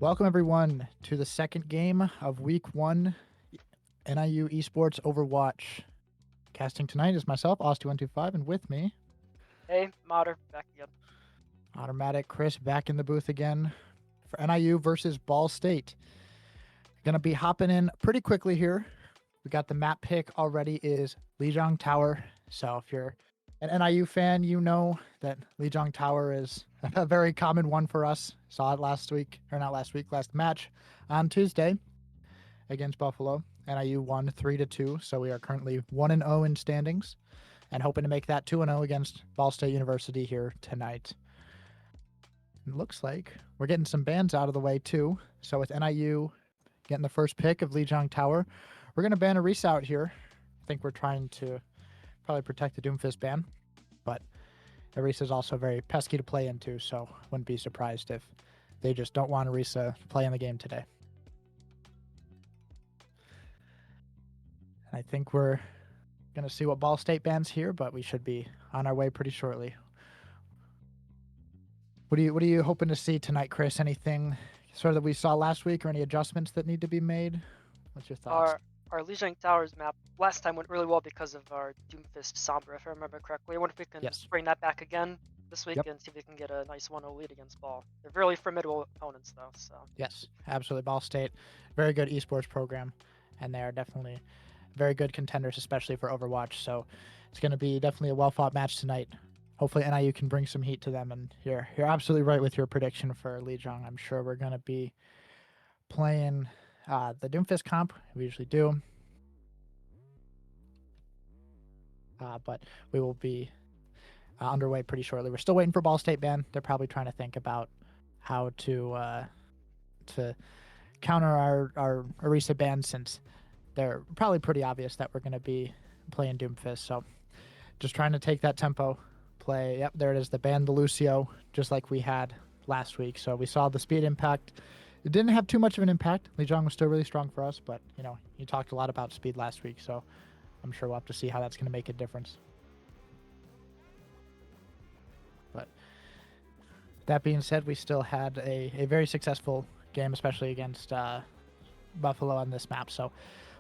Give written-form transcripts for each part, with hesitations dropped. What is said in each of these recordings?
Welcome everyone to the second game of Week 1 NIU Esports Overwatch. Casting tonight is myself, Austin125, and with me, Hey, Mater, back again. Automatic Chris back in the booth again for NIU versus Ball State. Gonna be hopping in pretty quickly here. We got the map pick already is Lijiang Tower. So if you're an NIU fan, you know that Lijiang Tower is a very common one for us. Saw it last week, or not last week, last match on Tuesday against Buffalo. NIU won 3-2, so we are currently 1-0 in standings and hoping to make that 2-0 against Ball State University here tonight. It looks like we're getting some bans out of the way too. So with NIU getting the first pick of Lijiang Tower, we're going to ban Arisa out here. I think we're trying to probably protect the Doomfist ban, but Arisa is also very pesky to play into, so wouldn't be surprised if they just don't want Arisa to play in the game today. I think we're going to see what Ball State bans here, but we should be on our way pretty shortly. What are you hoping to see tonight, Chris? Anything sort of that we saw last week or any adjustments that need to be made? What's your thoughts? Our Lijiang Towers map last time went really well because of our Doomfist Sombra, if I remember correctly. I wonder if we can bring that back again this week and see if we can get a nice 1-0 lead against Ball. They're really formidable opponents, though. So yes, absolutely. Ball State, very good esports program, and they are definitely very good contenders, especially for Overwatch. So it's going to be definitely a well-fought match tonight. Hopefully NIU can bring some heat to them. And you're absolutely right with your prediction for Lijiang. I'm sure we're going to be playing the Doomfist comp. We usually do. But we will be underway pretty shortly. We're still waiting for Ball State ban. They're probably trying to think about how to counter our Arisa ban, since they're probably pretty obvious that we're going to be playing Doomfist. So just trying to take that tempo play. Yep, there it is, the ban the Lucio, just like we had last week. So we saw the speed impact. It didn't have too much of an impact. Lijiang was still really strong for us, but you talked a lot about speed last week, so I'm sure we'll have to see how that's going to make a difference. But that being said, we still had a very successful game, especially against Buffalo on this map. So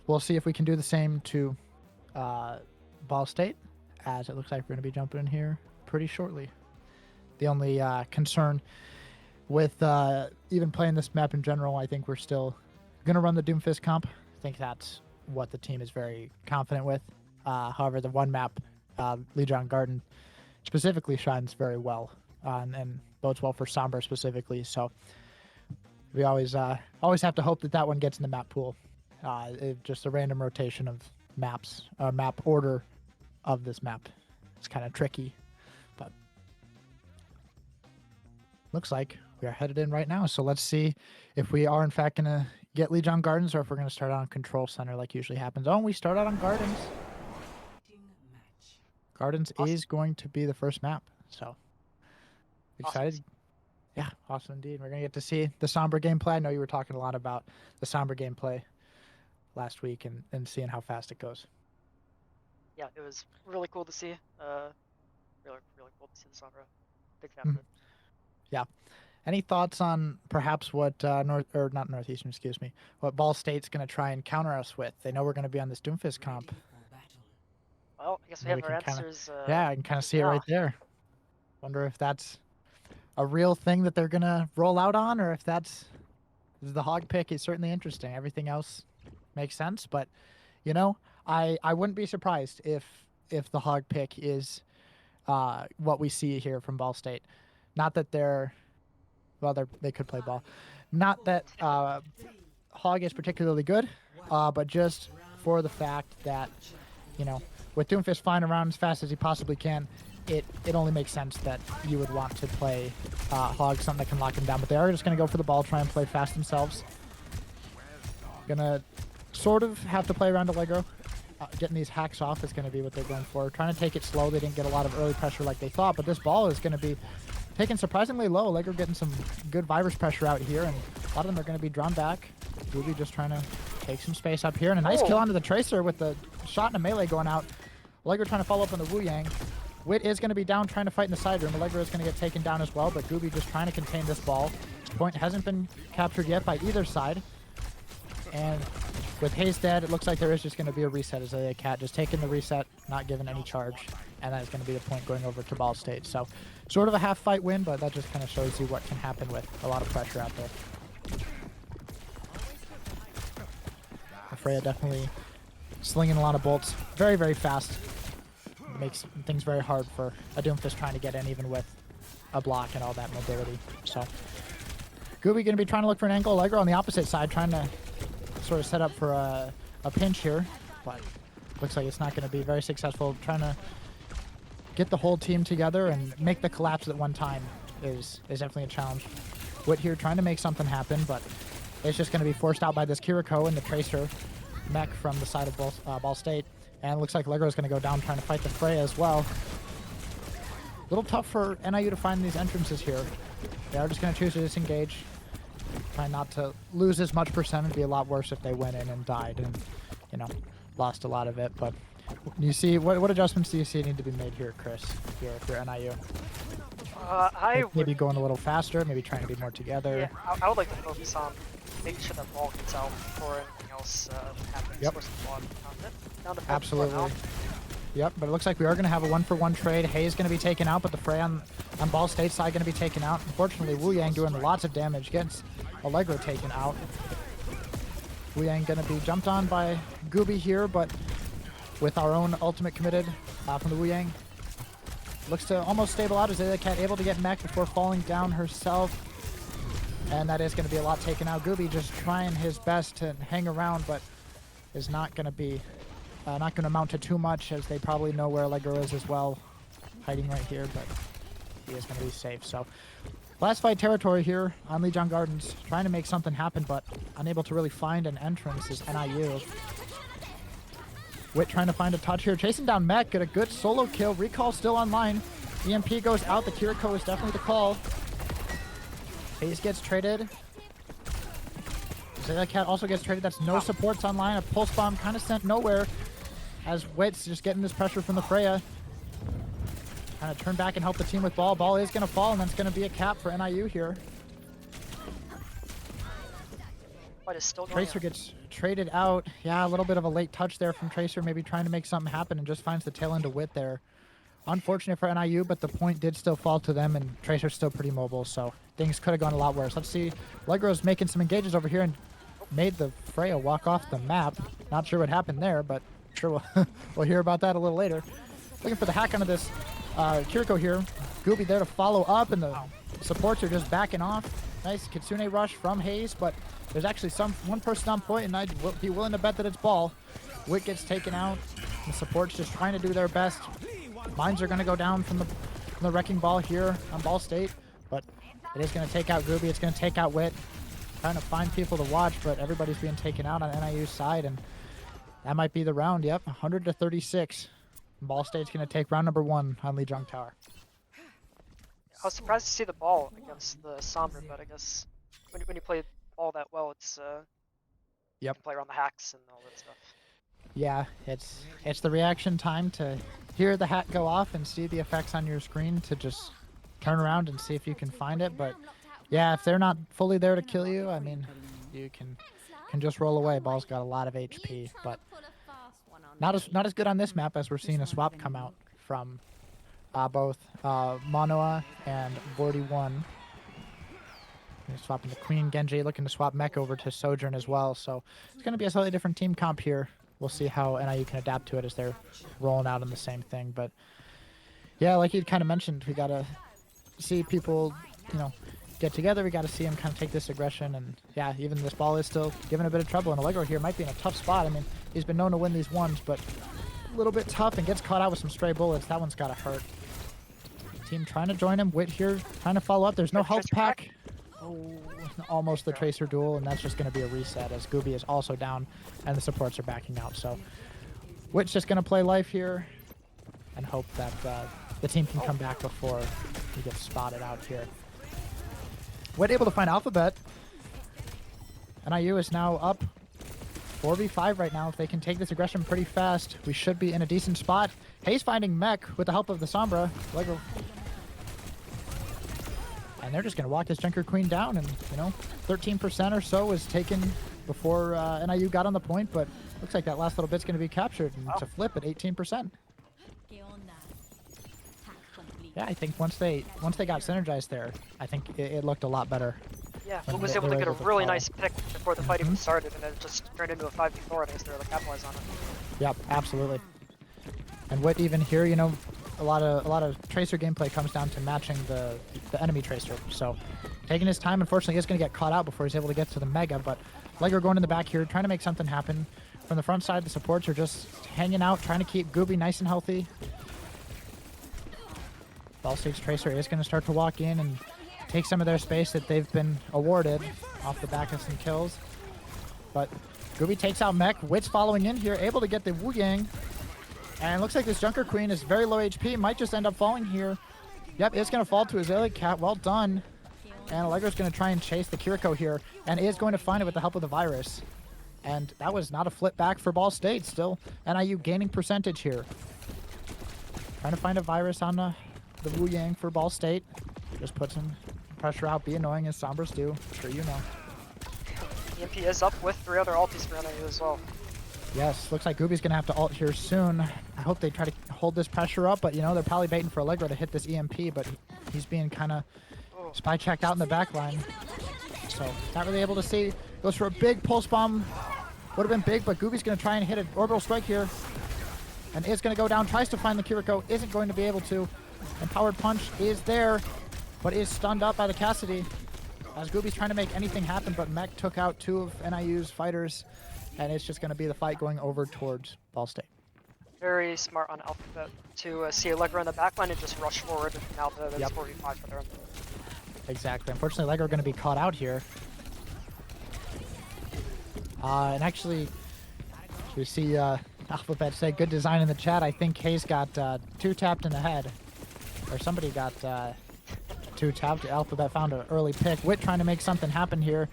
we'll see if we can do the same to Ball State, as it looks like we're going to be jumping in here pretty shortly. The only concern with even playing this map in general, I think we're still going to run the Doomfist comp. I think that's what the team is very confident with. However, the one map, Lijiang Garden, specifically shines very well and bodes well for Sombra specifically. So we always have to hope that one gets in the map pool. Just a random rotation of maps, map order of this map. It's kind of tricky, but looks like we are headed in right now. So let's see if we are in fact going to get Lijiang Gardens, or if we're going to start out on Control Center like usually happens. Oh, we start out on Gardens. Gardens is going to be the first map. So excited. Awesome. Yeah, awesome indeed. We're going to get to see the Sombra gameplay. I know you were talking a lot about the Sombra gameplay last week and seeing how fast it goes. Yeah, it was really cool to see. Really cool to see the Sombra. Big fan of it. Yeah. Any thoughts on perhaps what Northeastern, what Ball State's going to try and counter us with? They know we're going to be on this Doomfist comp. Well, I guess we have our answers. Yeah, I can kind of see it right there. Wonder if that's a real thing that they're going to roll out on, or if that's the hog pick is certainly interesting. Everything else makes sense, but I wouldn't be surprised if the hog pick is what we see here from Ball State. Not that they could play ball. Not that hog is particularly good, but just for the fact that, with Doomfist flying around as fast as he possibly can, it only makes sense that you would want to play hog, something that can lock him down. But they are just going to go for the ball, try and play fast themselves. Gonna sort of have to play around Allegro. Getting these hacks off is going to be what they're going for. Trying to take it slow. They didn't get a lot of early pressure like they thought, but this ball is going to be taken surprisingly low. Allegro getting some good virus pressure out here, and a lot of them are going to be drawn back. Ruby just trying to take some space up here, and a nice kill onto the Tracer with the shot and a melee going out. Allegro trying to follow up on the Wu Yang. Wit is going to be down trying to fight in the side room. Allegro is going to get taken down as well, but Gooby just trying to contain this ball. Point hasn't been captured yet by either side. And with Hayes dead, it looks like there is just going to be a reset as a cat just taking the reset, not giving any charge. And that is going to be the point going over to Ball State. So sort of a half fight win, but that just kind of shows you what can happen with a lot of pressure out there. Freya definitely slinging a lot of bolts. Very, very fast. It makes things very hard for a Doomfist trying to get in, even with a block and all that mobility. So Gooby going to be trying to look for an angle. Allegro on the opposite side, trying to sort of set up for a pinch here, but looks like it's not going to be very successful. Trying to get the whole team together and make the collapse at one time is definitely a challenge. Wit here trying to make something happen, but it's just going to be forced out by this Kiriko and the Tracer mech from the side of Ball State. And it looks like Allegro is going to go down trying to fight the Freya as well. A little tough for NIU to find these entrances here. They are just going to choose to disengage. Try not to lose as much percent. It'd be a lot worse if they went in and died and, you know, lost a lot of it. But you see, what adjustments do you see need to be made here, Chris, here for NIU? Maybe going a little faster, maybe trying to be more together. Yeah, I would like to focus on making sure that ball gets out before anything else happens. Yep. Down to Absolutely. Yep, but it looks like we are going to have a 1-for-1 trade. Hayes going to be taken out, but the Frey on Ball State side going to be taken out. Unfortunately, Wu Yang doing lots of damage, gets Allegro taken out. Wu Yang going to be jumped on by Gooby here, but with our own ultimate committed from the Wu Yang. Looks to almost stable out as the cat able to get mech before falling down herself. And that is going to be a lot taken out. Gooby just trying his best to hang around, but is not going to be, not going to amount to too much, as they probably know where Allegro is as well, hiding right here, but he is going to be safe. So last fight territory here on Lijiang Gardens, trying to make something happen, but unable to really find an entrance is NIU. Wit trying to find a touch here, chasing down Mech, get a good solo kill. Recall still online. EMP goes out. The Kiriko is definitely the call. Hayes gets traded. That cat also gets traded. That's no supports online. A pulse bomb kind of sent nowhere, as Wit's just getting this pressure from the Freya. Kind of turn back and help the team with ball. Ball is going to fall, and that's going to be a cap for NIU here. What is still going Tracer on? gets traded out. Yeah, a little bit of a late touch there from Tracer, maybe trying to make something happen, and just finds the tail end of Wit there. Unfortunate for NIU, but the point did still fall to them, and Tracer's still pretty mobile, so things could have gone a lot worse. Let's see. Allegro's making some engages over here and made the Freya walk off the map. Not sure what happened there, but sure we'll hear about that a little later. Looking for the hack onto this Kiriko here. Gooby there to follow up, and the supports are just backing off. Nice Kitsune rush from Hayes, but there's actually one person on point, and I'd be willing to bet that it's Ball. Wit gets taken out. The supports just trying to do their best. Mines are going to go down from the Wrecking Ball here on Ball State, but it is going to take out Gooby. It's going to take out Wit. Trying to find people to watch, but everybody's being taken out on NIU's side, and that might be the round. Yep, 100-36. Ball State's going to take round number 1 on Lijiang Tower. I was surprised to see the ball against the Sombra, but I guess when you play ball that well, it's you can play around the hacks and all that stuff. Yeah, it's the reaction time to hear the hack go off and see the effects on your screen to just turn around and see if you can find it. But yeah, if they're not fully there to kill you, I mean, you can just roll away. Ball's got a lot of HP, but not as good on this map, as we're seeing a swap come out from both Manoa and 41. Swapping to Queen. Genji looking to swap mech over to Sojourn as well, so it's going to be a slightly different team comp here. We'll see how NIU can adapt to it as they're rolling out on the same thing. But yeah, like you kind of mentioned, we got to see people, you know, get together. We got to see them kind of take this aggression. And yeah, even this Ball is still giving a bit of trouble. And Allegro here might be in a tough spot. I mean, he's been known to win these ones, but a little bit tough and gets caught out with some stray bullets. That one's got to hurt. Team trying to join him. Wit here trying to follow up. There's no health pack. Oh, almost the Tracer duel, and that's just going to be a reset as Gooby is also down and the supports are backing out. So Wit's just going to play life here and hope that the team can come back before he gets spotted out here. Wit able to find Alphabet. NIU is now up 4v5 right now. If they can take this aggression pretty fast, we should be in a decent spot. Hayes finding mech with the help of the Sombra. Allegro. And they're just going to walk this Junker Queen down, and, 13% or so was taken before NIU got on the point, but looks like that last little bit's going to be captured, and it's a flip at 18%. Yeah, I think once they got synergized there, I think it looked a lot better. Yeah, Luke was able to get a really nice pick before the fight even started, and it just turned into a 5v4, and I was there to capitalize on it. Yep, absolutely. And what even here, a lot of Tracer gameplay comes down to matching the enemy Tracer. So taking his time, unfortunately, he's going to get caught out before he's able to get to the Mega, but Legro going in the back here, trying to make something happen. From the front side, the supports are just hanging out, trying to keep Gooby nice and healthy. Ball State's Tracer is going to start to walk in and take some of their space that they've been awarded off the back of some kills. But Gooby takes out Mech. Wit's following in here, able to get the Wu Yang. And it looks like this Junker Queen is very low HP. Might just end up falling here. Yep, it's going to fall to Azalea Cat. Well done. And Allegro's going to try and chase the Kiriko here. And is going to find it with the help of the Virus. And that was not a flip back for Ball State. Still, NIU gaining percentage here. Trying to find a Virus on the Wu Yang for Ball State. Just put some pressure out. Be annoying as Sombras do. I'm sure you know. EMP is up with 3 other ultis for NIU as well. Yes, looks like Gooby's going to have to ult here soon. I hope they try to hold this pressure up, but, they're probably baiting for Allegro to hit this EMP, but he's being kind of spy checked out in the back line. So, not really able to see. Goes for a big pulse bomb. Would have been big, but Gooby's going to try and hit an orbital strike here. And is going to go down, tries to find the Kiriko, isn't going to be able to. And Powered Punch is there, but is stunned up by the Cassidy. As Gooby's trying to make anything happen, but Mech took out 2 of NIU's fighters. And it's just going to be the fight going over towards Ball State. Very smart on Alphabet to see Allegro in the backline and just rush forward. Now there's 4v5 for their own. Exactly. Unfortunately, Allegro are going to be caught out here. And actually, we see Alphabet say good design in the chat. I think Hayes got 2-tapped in the head. Or somebody got 2-tapped. Alphabet found an early pick. Wit trying to make something happen here.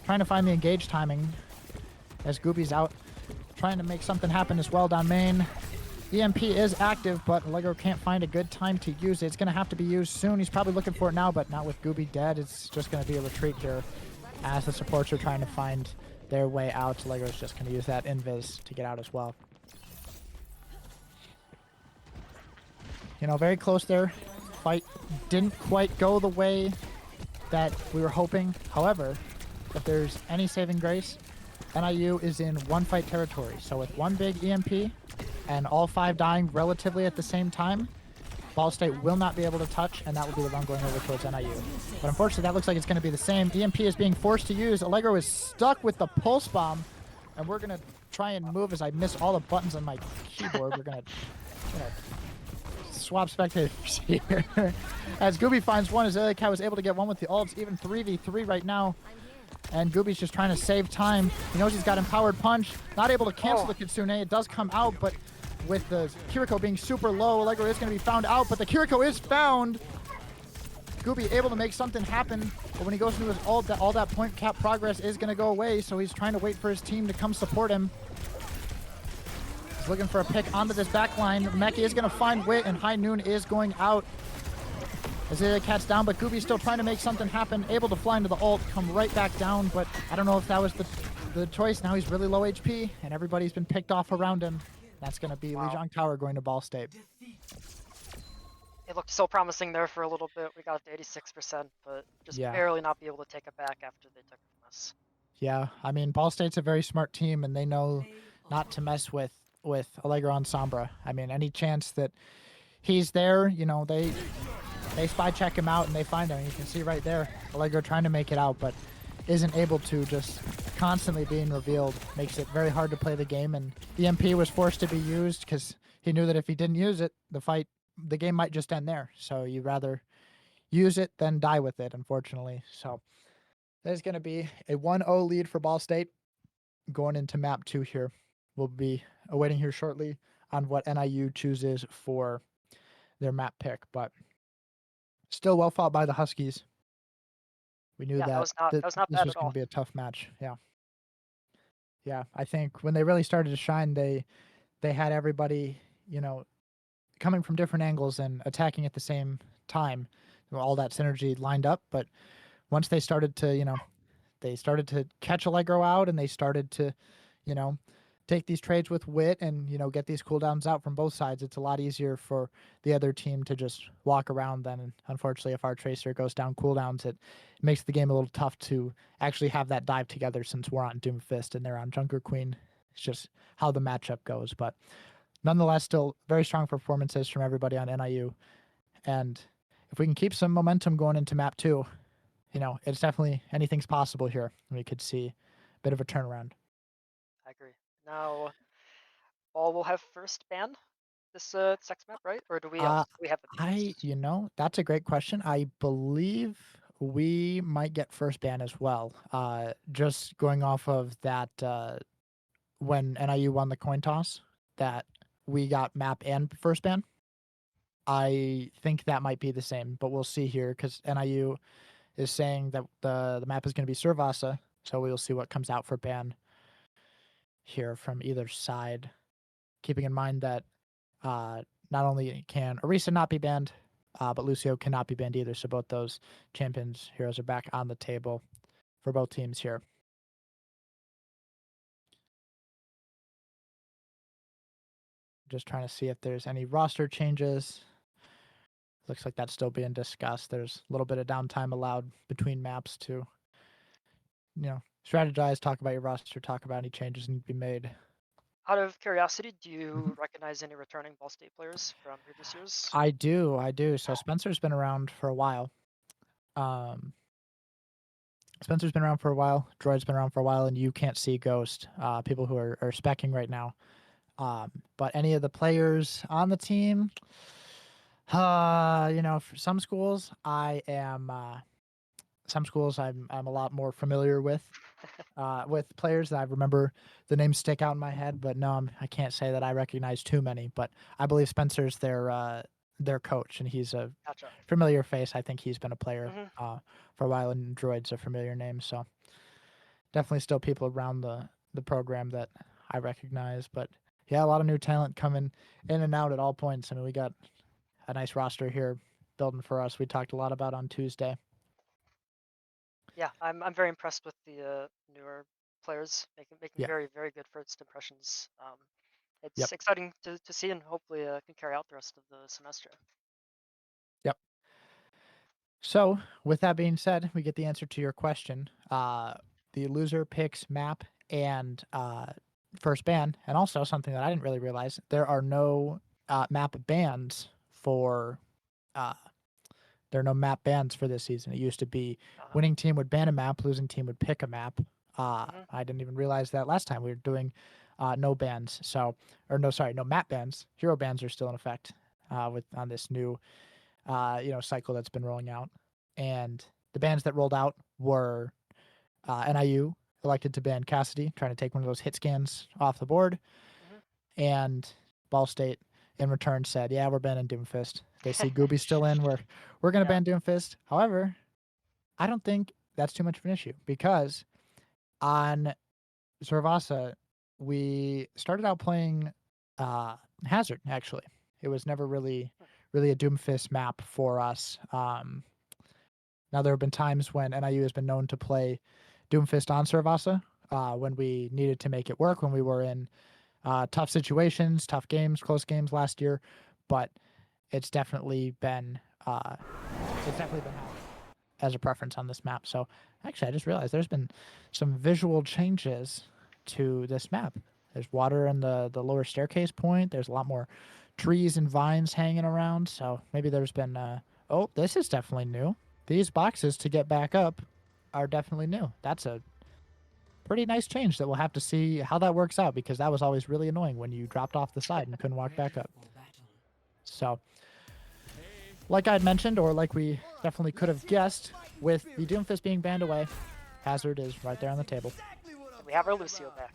Trying to find the engage timing. As Gooby's out, trying to make something happen as well down main. EMP is active, but Allegro can't find a good time to use it. It's going to have to be used soon. He's probably looking for it now, but not with Gooby dead. It's just going to be a retreat here as the supports are trying to find their way out. Allegro's just going to use that invis to get out as well. Very close there. Fight didn't quite go the way that we were hoping. However, if there's any saving grace, NIU is in one-fight territory, so with one big EMP and all 5 dying relatively at the same time, Ball State will not be able to touch, and that will be the run going over towards NIU. But unfortunately, that looks like it's going to be the same. EMP is being forced to use. Allegro is stuck with the Pulse Bomb, and we're going to try and move as I miss all the buttons on my keyboard. We're going to swap spectators here. As Gooby finds one, Azalea Cat was able to get one with the ults, even 3v3 right now. And Gooby's just trying to save time. He knows he's got Empowered Punch. Not able to cancel the Kitsune. It does come out, but with the Kiriko being super low, Allegro is going to be found out. But the Kiriko is found. Gooby able to make something happen. But when he goes into his ult, all that point cap progress is going to go away. So he's trying to wait for his team to come support him. He's looking for a pick onto this back line. Mech is going to find Wit, and High Noon is going out. Azalea Cat's down, but Gooby's still trying to make something happen. Able to fly into the ult, come right back down, but I don't know if that was the choice. Now he's really low HP, and everybody's been picked off around him. That's going to be Lijiang Tower going to Ball State. It looked so promising there for a little bit. We got to 86%, but just barely not be able to take it back after they took it from us. Yeah, I mean, Ball State's a very smart team, and they know not to mess with Allegro on Sombra. I mean, any chance that he's there, they spy check him out and they find him. You can see right there, Allegro trying to make it out, but isn't able to. Just constantly being revealed makes it very hard to play the game. And EMP was forced to be used because he knew that if he didn't use it, the game might just end there. So you'd rather use it than die with it, unfortunately. So there's going to be a 1-0 lead for Ball State going into map 2 here. We'll be awaiting here shortly on what NIU chooses for their map pick, but still well fought by the Huskies. We knew that was not this was going to be a tough match. Yeah, I think when they really started to shine, they had everybody, coming from different angles and attacking at the same time all that synergy lined up. But once they started to, they started to catch Allegro out, and they started to, you know, take these trades with wit and, get these cooldowns out from both sides. It's a lot easier for the other team to just walk around then. And unfortunately, if our Tracer goes down cooldowns, it makes the game a little tough to actually have that dive together, since we're on Doomfist and they're on Junker Queen. It's just how the matchup goes. But nonetheless, still very strong performances from everybody on NIU. And if we can keep some momentum going into map 2, it's definitely, anything's possible here. We could see a bit of a turnaround. I agree. Now, Ball will have first ban this sex map, right? Or do we have the beast? That's a great question. I believe we might get first ban as well. Just going off of that, when NIU won the coin toss, that we got map and first ban. I think that might be the same, but we'll see here, because NIU is saying that the map is going to be Servasa, so we'll see what comes out for ban here from either side. Keeping in mind that not only can Orisa not be banned, but Lucio cannot be banned either. So both those champions heroes are back on the table for both teams here. Just trying to see if there's any roster changes. Looks like that's still being discussed. There's a little bit of downtime allowed between maps to, strategize, talk about your roster, talk about any changes need to be made. Out of curiosity, do you recognize any returning Ball State players from previous years? I do. So Spencer's been around for a while. Spencer's been around for a while. Droid's been around for a while, and you can't see Ghost. People who are speccing right now. But any of the players on the team, for some schools, I am. Some schools I'm a lot more familiar with players that I remember the names stick out in my head. But no, I can't say that I recognize too many. But I believe Spencer's their coach, and he's a familiar face. I think he's been a player for a while, and Droid's a familiar name. So definitely still people around the program that I recognize. But yeah, a lot of new talent coming in and out at all points. I mean, we got a nice roster here building for us. We talked a lot about on Tuesday. Yeah, I'm very impressed with the newer players making very, very good first impressions. It's exciting to see, and hopefully can carry out the rest of the semester. Yep. So with that being said, we get the answer to your question. The loser picks map and first ban, and also something that I didn't really realize, there are no map bans for there are no map bans for this season. It used to be winning team would ban a map, losing team would pick a map. I didn't even realize that last time we were doing no bans. No map bans. Hero bans are still in effect on this new cycle that's been rolling out. And the bans that rolled out were NIU elected to ban Cassidy, trying to take one of those hit scans off the board, and Ball State in return said, "Yeah, we're banning Doomfist." They see Gooby's still in. We're going to ban Doomfist. However, I don't think that's too much of an issue, because on Servasa, we started out playing Hazard, actually. It was never really a Doomfist map for us. Now, there have been times when NIU has been known to play Doomfist on Servasa when we needed to make it work, when we were in tough situations, tough games, close games last year, but it's definitely been as a preference on this map. So actually, I just realized there's been some visual changes to this map. There's water in the lower staircase point. There's a lot more trees and vines hanging around. So maybe there's been oh, this is definitely new. These boxes to get back up are definitely new. That's a pretty nice change that we'll have to see how that works out, because that was always really annoying when you dropped off the side and couldn't walk back up. So, like I had mentioned, or like we definitely could have guessed, with the Doomfist being banned away, Hazard is right there on the table. We have our Lucio back.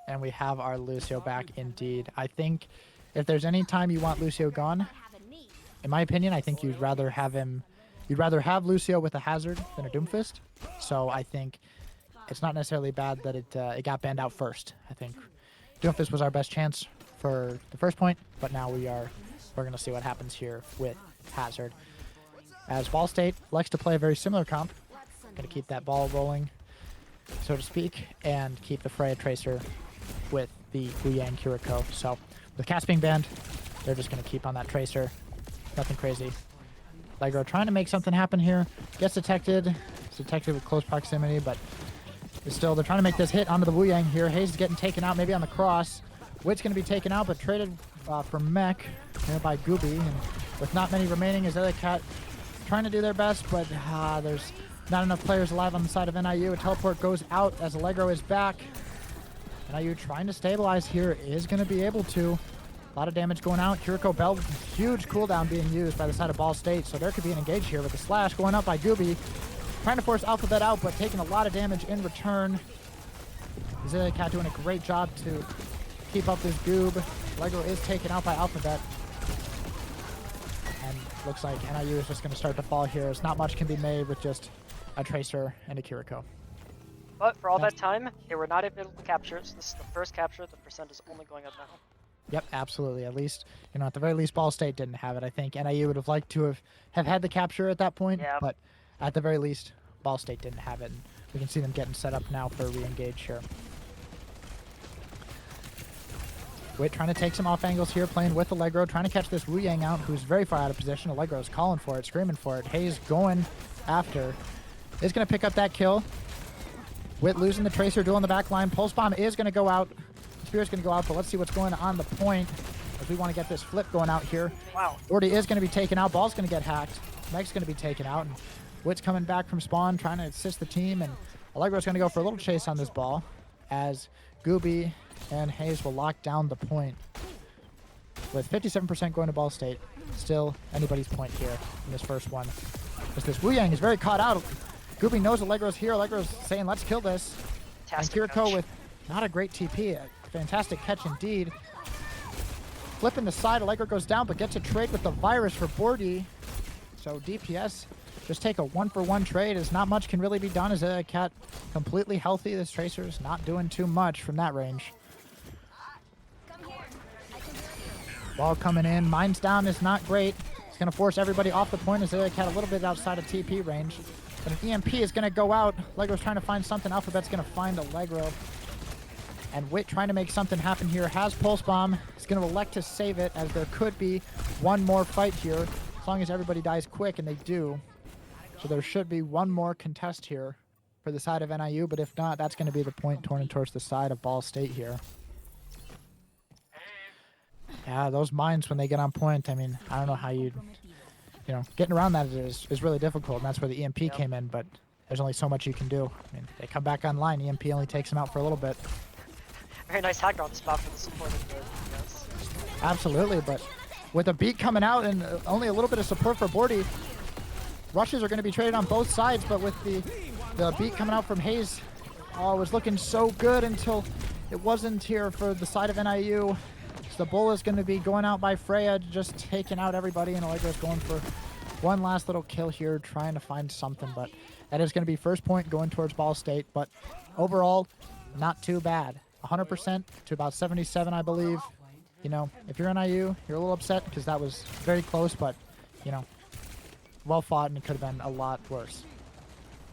And we have our Lucio back indeed. I think if there's any time you want Lucio gone, in my opinion, I think you'd rather have Lucio with a Hazard than a Doomfist. So I think it's not necessarily bad that it got banned out first. I think Doomfist was our best chance for the first point, but now we're going to see what happens here with Hazard. as Ball State likes to play a very similar comp. Going to keep that ball rolling, so to speak, and keep the Freya Tracer with the Wu Yang Kiriko. So with Cast being banned, they're just going to keep on that Tracer. Nothing crazy. Allegro trying to make something happen here. Gets detected. It's detected with close proximity, but still, they're trying to make this hit onto the Wu Yang here. Hayes is getting taken out, maybe on the cross. Witt's going to be taken out, but traded for Mech here by Gooby. And with not many remaining, is Cat trying to do their best, but there's not enough players alive on the side of NIU. A teleport goes out as Allegro is back. NIU trying to stabilize here is going to be able to. A lot of damage going out. Kiriko Bell, huge cooldown being used by the side of Ball State, so there could be an engage here with the slash going up by Gooby. Trying to force Alphabet out, but taking a lot of damage in return. Cat doing a great job to keep up this goob. Allegro is taken out by Alphabet. And looks like NIU is just going to start to fall here, as not much can be made with just a Tracer and a Kiriko. But for all that time, they were not able to capture it, so this is the first capture. The percent is only going up now. Yep, absolutely. At least, at the very least, Ball State didn't have it. I think NIU would have liked to have had the capture at that point, but at the very least, Ball State didn't have it. And we can see them getting set up now for a re-engage here. Witt trying to take some off angles here, playing with Allegro, trying to catch this Wu Yang out, who's very far out of position. Allegro's calling for it, screaming for it. Hayes going after. Is going to pick up that kill. Witt losing the Tracer, duel in the back line. Pulse Bomb is going to go out. Spear's going to go out, but let's see what's going on the point, as we want to get this flip going out here. Wow. Gordy is going to be taken out. Ball's going to get hacked. Meg's going to be taken out. And Witt's coming back from spawn, trying to assist the team. And Allegro's going to go for a little chase on this ball, as Gooby and Hayes will lock down the point. With 57% going to Ball State, still anybody's point here in this first one. As this Wu Yang is very caught out. Gooby knows Allegro's here. Allegro's saying, let's kill this. Fantastic and Kiriko catch. with not a great TP. Fantastic catch indeed. Flipping the side, Allegro goes down, but gets a trade with the virus for Bordy. So DPS just take a 1-for-1 trade, as not much can really be done as Cat completely healthy. This Tracer's not doing too much from that range. Ball coming in, Mines down is not great. It's going to force everybody off the point as Cat a little bit outside of TP range. But an EMP is going to go out. Allegro's trying to find something. Alphabet's going to find Allegro. And Witt trying to make something happen here. Has Pulse Bomb. He's going to elect to save it, as there could be one more fight here, as long as everybody dies quick, and they do. So there should be one more contest here for the side of NIU, but if not, that's going to be the point turning towards the side of Ball State here. Yeah, those mines, when they get on point, I mean, I don't know how you'd, getting around that is really difficult, and that's where the EMP came in, but there's only so much you can do. I mean, they come back online, EMP only takes them out for a little bit. Very nice hack on the spot for the support of the yes. Absolutely, but with a beat coming out and only a little bit of support for Bordy, rushes are going to be traded on both sides, but with the beat coming out from Hayes, it was looking so good until it wasn't here for the side of NIU. So the bull is going to be going out by Freya, just taking out everybody, and Allegro's going for one last little kill here, trying to find something, but that is going to be first point going towards Ball State, but overall, not too bad. 100% to about 77, I believe. If you're NIU, you're a little upset because that was very close, but, well fought, and it could have been a lot worse.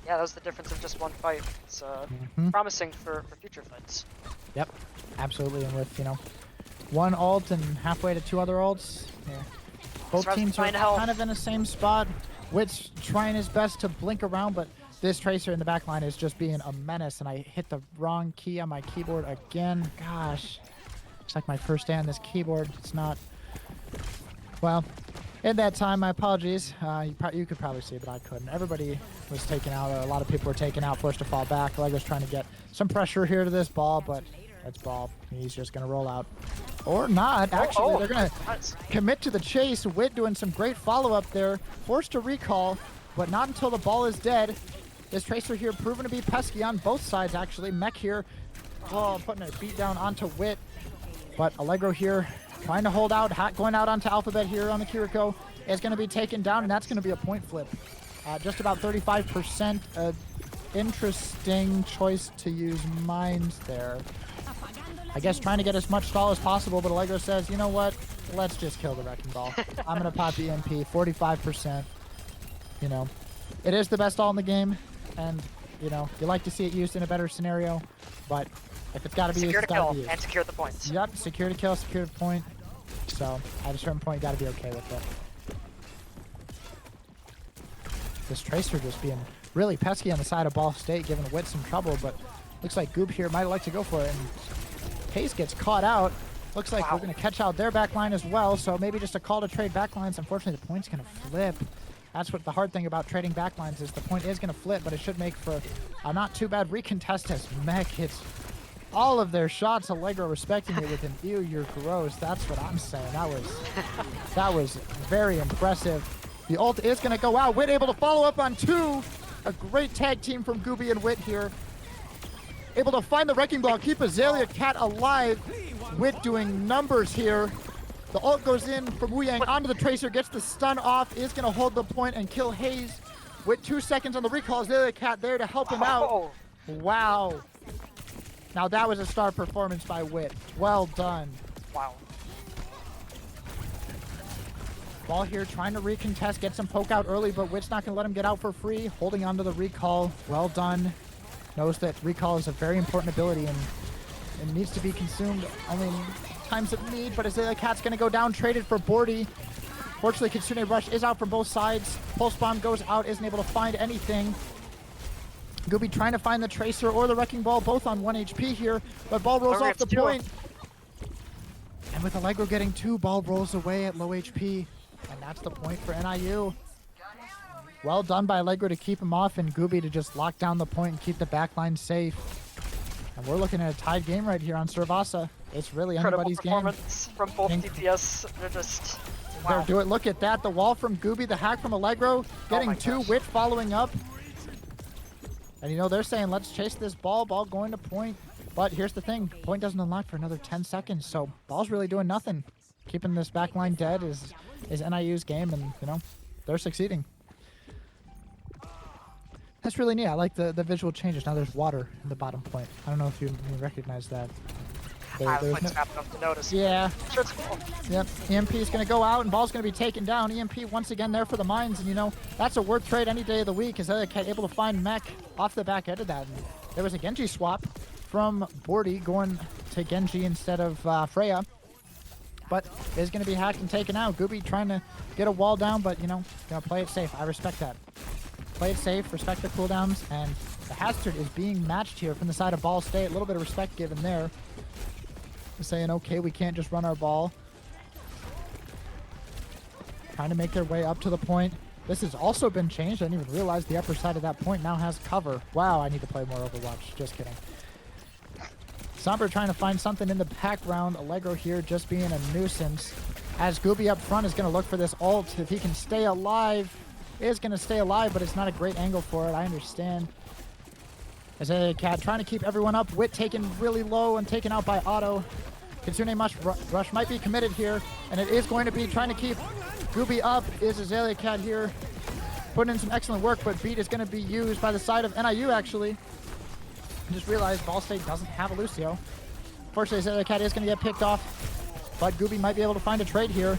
Yeah, that was the difference of just one fight. It's promising for future fights. Yep, absolutely. And with, one ult and halfway to two other ults, both teams are kind of in the same spot. Witt's trying his best to blink around, but this Tracer in the back line is just being a menace, and I hit the wrong key on my keyboard again. Gosh, it's like my first day on this keyboard. It's not, well, in that time, my apologies. You could probably see it, but I couldn't. Everybody was taken out. A lot of people were taken out, forced to fall back. Allegro's trying to get some pressure here to this ball, but that's ball. He's just going to roll out. Or not, actually. They're going to commit to the chase. Witt doing some great follow-up there. Forced to recall, but not until the ball is dead. This Tracer here proven to be pesky on both sides, actually. Mech here, putting a beat down onto Witt. But Allegro here trying to hold out, going out onto Alphabet here on the Kiriko is going to be taken down, and that's going to be a point flip. Just about 35%. Interesting choice to use mines there. I guess trying to get as much stall as possible, but Allegro says, you know what? Let's just kill the Wrecking Ball. I'm going to pop the EMP, 45%. you know, it is the best ult in the game, and you know, you like to see it used in a better scenario, but if it's got to be used, it's got to be used. And secure the points. Yep, secure to kill, secure the point. So at a certain point, you got to be okay with it. This Tracer just being really pesky on the side of Ball State, giving Wit some trouble, but looks like Goob here might like to go for it. And Hayes gets caught out. Looks like we're going to catch out their back line as well, so maybe just a call to trade back lines. Unfortunately, the point's going to flip. That's what the hard thing about trading back lines is. The point is going to flip, but it should make for a not too bad recontest as Mech hits all of their shots. Allegro respecting it with an ew, you're gross. That's what I'm saying. That was very impressive. The ult is going to go out. Wit able to follow up on 2. A great tag team from Gooby and Wit here. Able to find the Wrecking Ball, keep Azalea Cat alive. Wit doing numbers here. The ult goes in from Wu Yang onto the Tracer, gets the stun off, is going to hold the point and kill Hayes. With 2 seconds on the recall, Azalea Cat there to help him out. Wow. Now that was a star performance by Wit. Well done. Wow. Ball here trying to recontest, get some poke out early, but Wit's not going to let him get out for free. Holding onto the recall. Well done. Knows that recall is a very important ability and it needs to be consumed only in times of need, but Azalea Cat's going to go down, traded for Bordy. Fortunately, Kitsune Rush is out from both sides. Pulse Bomb goes out, isn't able to find anything. Gooby trying to find the Tracer or the Wrecking Ball, both on 1 HP here, but Ball rolls off the point. And with Allegro getting 2, Ball rolls away at low HP. And that's the point for NIU. Well done by Allegro to keep him off and Gooby to just lock down the point and keep the backline safe. And we're looking at a tied game right here on Servasa. It's really anybody's game. Performance from both DPS. They're just... Wow. Do it. Look at that. The wall from Gooby, the hack from Allegro, getting 2, Wit following up. And you know, they're saying, let's chase this ball. Ball going to point. But here's the thing. Point doesn't unlock for another 10 seconds. So Ball's really doing nothing. Keeping this backline dead is NIU's game, and you know, they're succeeding. That's really neat. I like the visual changes. Now there's water in the bottom point. I don't know if you recognize that. I was smart enough to notice. Yeah. Sure, it's cool. Yep. EMP is going to go out and Ball's going to be taken down. EMP once again there for the mines, and you know, that's a worth trade any day of the week. Is able to find Mech off the back end of that. And there was a Genji swap from Bordy going to Genji instead of Freya. But is going to be hacked and taken out. Gooby trying to get a wall down, but you know, play it safe. I respect that. Play it safe, respect the cooldowns, and the hazard is being matched here from the side of Ball State. A little bit of respect given there. Saying, okay, we can't just run our ball. Trying to make their way up to the point. This has also been changed. I didn't even realize the upper side of that point now has cover. Wow, I need to play more Overwatch. Just kidding. Sombra trying to find something in the background. Allegro here just being a nuisance. As Gooby up front is going to look for this ult. If he can stay alive, is going to stay alive, but it's not a great angle for it. I understand. Azalea Cat trying to keep everyone up. Wit taken really low and taken out by Otto. Kitsune Rush might be committed here, and it is going to be trying to keep Gooby up. Is Azalea Cat here putting in some excellent work, but beat is going to be used by the side of NIU actually. I just realized Ball State doesn't have a Lucio. Fortunately, Azalea Cat is going to get picked off, but Gooby might be able to find a trade here,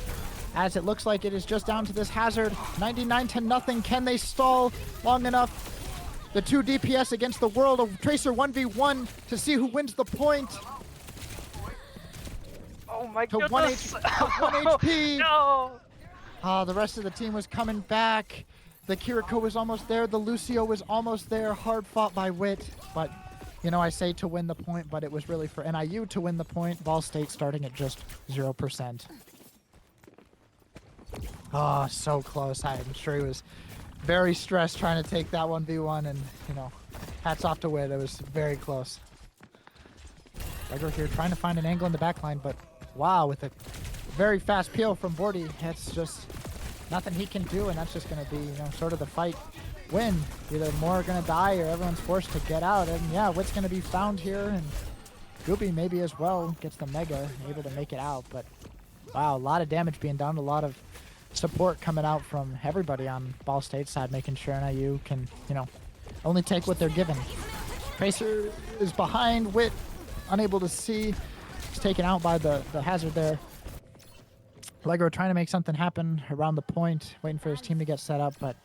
as it looks like it is just down to this hazard. 99-0. Can they stall long enough? The 2 DPS against the world of Tracer 1v1 to see who wins the point. Oh my goodness. 1 HP. No. The rest of the team was coming back. The Kiriko was almost there. The Lucio was almost there. Hard fought by Wit. But, you know, I say to win the point, but it was really for NIU to win the point. Ball State starting at just 0%. Oh, so close. I'm sure he was very stressed trying to take that 1v1, and you know, hats off to Wit. It was very close. Allegro here trying to find an angle in the backline, but wow, with a very fast peel from Bordy, it's just nothing he can do, and that's just going to be, you know, sort of the fight win. Either more are going to die or everyone's forced to get out, and yeah, Wit's going to be found here, and Gooby maybe as well gets the Mega, able to make it out, but wow, a lot of damage being done, a lot of support coming out from everybody on Ball State side, making sure NIU can, you know, only take what they're given. Tracer is behind, Wit unable to see. He's taken out by the hazard there. Allegro trying to make something happen around the point, waiting for his team to get set up, but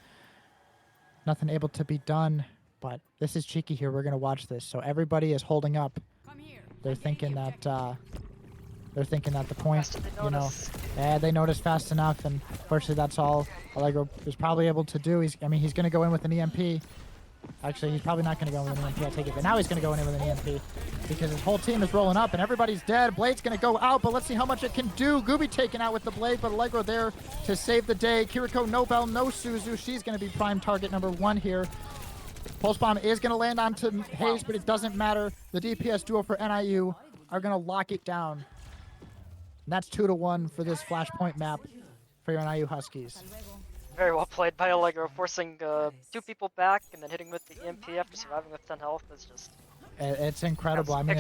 Nothing able to be done. But this is cheeky here. We're going to watch this. So everybody is holding up. They're thinking that the point, you know, they noticed fast enough, and fortunately that's all Allegro was probably able to do. He's going to go in with an EMP. Actually, he's probably not going to go in with an EMP, I take it. But now he's going to go in with an EMP because his whole team is rolling up and everybody's dead. Blade's going to go out, but let's see how much it can do. Gooby taken out with the Blade, but Allegro there to save the day. Kiriko, no Bell, no Suzu. She's going to be prime target number 1 here. Pulse Bomb is going to land onto Hayes, but it doesn't matter. The DPS duo for NIU are going to lock it down. And that's 2-1 for this Flashpoint map for your NIU Huskies. Very well played by Allegro, forcing 2 people back and then hitting with the EMP after surviving with 10 health is just... It's incredible. I mean,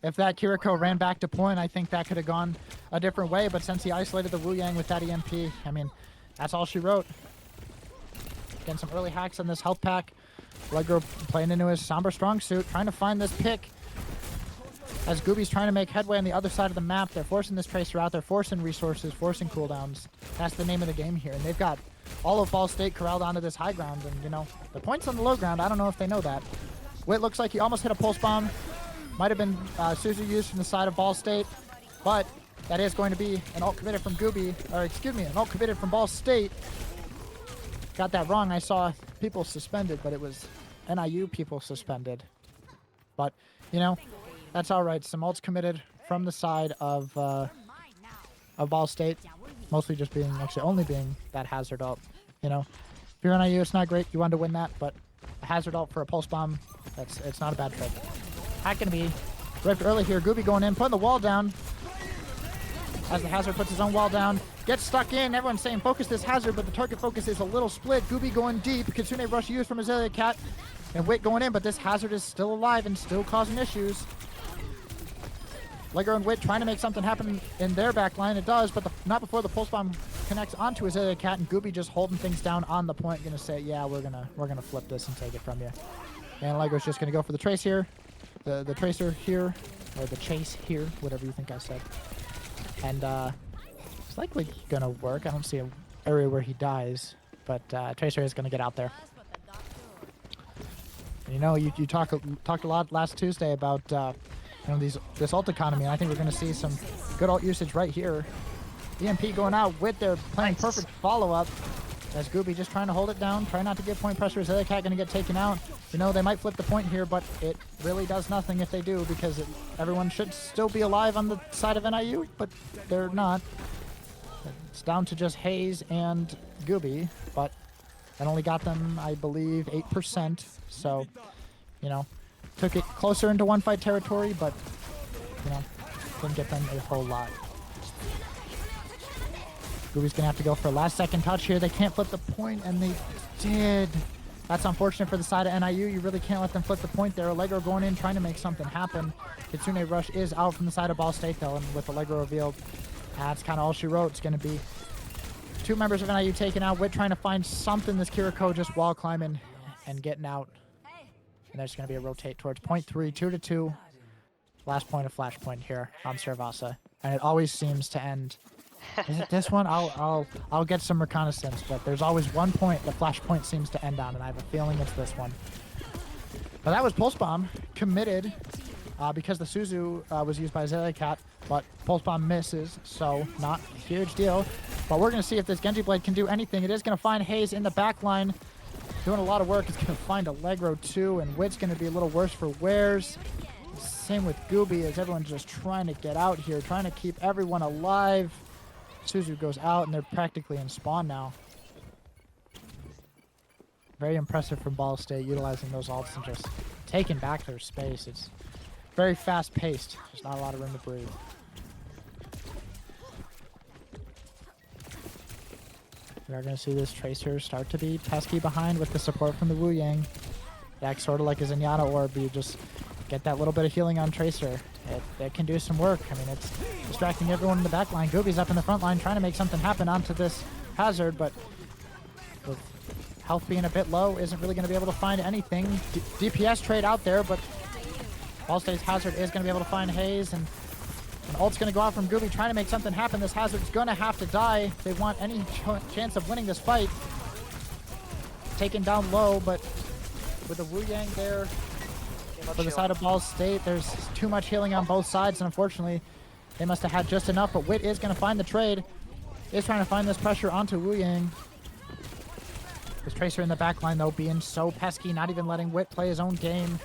if that Kiriko ran back to point, I think that could have gone a different way. But since he isolated the Wu Yang with that EMP, I mean, that's all she wrote. Getting some early hacks on this health pack. Allegro playing into his Sombra strong suit, trying to find this pick. As Gooby's trying to make headway on the other side of the map, they're forcing this Tracer out. They're forcing resources, forcing cooldowns. That's the name of the game here. And they've got all of Ball State corralled onto this high ground. And, you know, the point's on the low ground. I don't know if they know that. Wit looks like he almost hit a Pulse Bomb. Might have been Suzu used from the side of Ball State. But that is going to be an ult committed from Gooby. Or, excuse me, an ult committed from Ball State. Got that wrong. I saw people suspended, but it was NIU people suspended. But, you know, that's all right. Some ults committed from the side of Ball State. Mostly just being, actually only being that hazard ult. You know, if you're NIU, it's not great. You wanted to win that, but a hazard ult for a Pulse Bomb, it's not a bad trade. Not going to be ripped early here. Gooby going in, putting the wall down. As the hazard puts his own wall down. Gets stuck in. Everyone's saying focus this hazard, but the target focus is a little split. Gooby going deep. Kitsune rush used from Azalea Cat. And Wit going in, but this hazard is still alive and still causing issues. Allegro and Wit trying to make something happen in their back line. It does, but not before the Pulse Bomb connects onto Azalea Cat, and Gooby just holding things down on the point. Gonna say, yeah, we're gonna flip this and take it from you. And Allegro's just gonna go for the trace here. The Tracer here, or the chase here, whatever you think I said. And it's likely gonna work. I don't see an area where he dies, but Tracer is gonna get out there. And, you know, you talked a lot last Tuesday about you know, this ult economy, and I think we're gonna see some good ult usage right here. EMP going out with their playing perfect follow-up. As Gooby just trying to hold it down, try not to give point pressure. Azalea Cat gonna get taken out. You know, they might flip the point here, but it really does nothing if they do, because everyone should still be alive on the side of NIU, but they're not. It's down to just Hayes and Gooby, but that only got them, I believe, 8%. So, you know, took it closer into one fight territory, but, you know, didn't get them a whole lot. Gooby's gonna have to go for a last second touch here. They can't flip the point, and they did. That's unfortunate for the side of NIU. You really can't let them flip the point there. Allegro going in, trying to make something happen. Kitsune Rush is out from the side of Ball State, though, and with Allegro revealed, that's kind of all she wrote. It's gonna be 2 members of NIU taken out. Wit trying to find something. This Kiriko just wall climbing and getting out. And there's gonna be a rotate towards point 3, 2-2. Last point of Flashpoint here on Servasa. And it always seems to end. Is it this one? I'll get some reconnaissance, but there's always one point the Flashpoint seems to end on, and I have a feeling it's this one. But that was Pulse Bomb committed because the Suzu was used by Azalea Cat, but Pulse Bomb misses, so not a huge deal. But we're going to see if this Genji Blade can do anything. It is going to find Hayes in the back line, doing a lot of work. It's going to find Allegro too, and Wit's going to be a little worse for wears. Same with Gooby, as everyone's just trying to get out here, trying to keep everyone alive. Suzu goes out, and they're practically in spawn now. Very impressive from Ball State, utilizing those ults and just taking back their space. It's very fast-paced. There's not a lot of room to breathe. We are going to see this Tracer start to be pesky behind with the support from the Wu Yang. Acts sort of like a Zenyatta orb. You just get that little bit of healing on Tracer. It can do some work. I mean, it's distracting everyone in the back line. Gooby's up in the front line trying to make something happen onto this hazard, but with health being a bit low, isn't really going to be able to find anything. DPS trade out there, but Ball State's hazard is going to be able to find Hayes, and an ult's going to go out from Gooby trying to make something happen. This hazard's going to have to die if they want any chance of winning this fight. taken down low, but with the Wu Yang there for the side of Ball State, there's too much healing on both sides, and unfortunately, they must have had just enough, but Wit is going to find the trade. Is trying to find this pressure onto Wu Yang. This Tracer in the back line, though, being so pesky, not even letting Wit play his own game.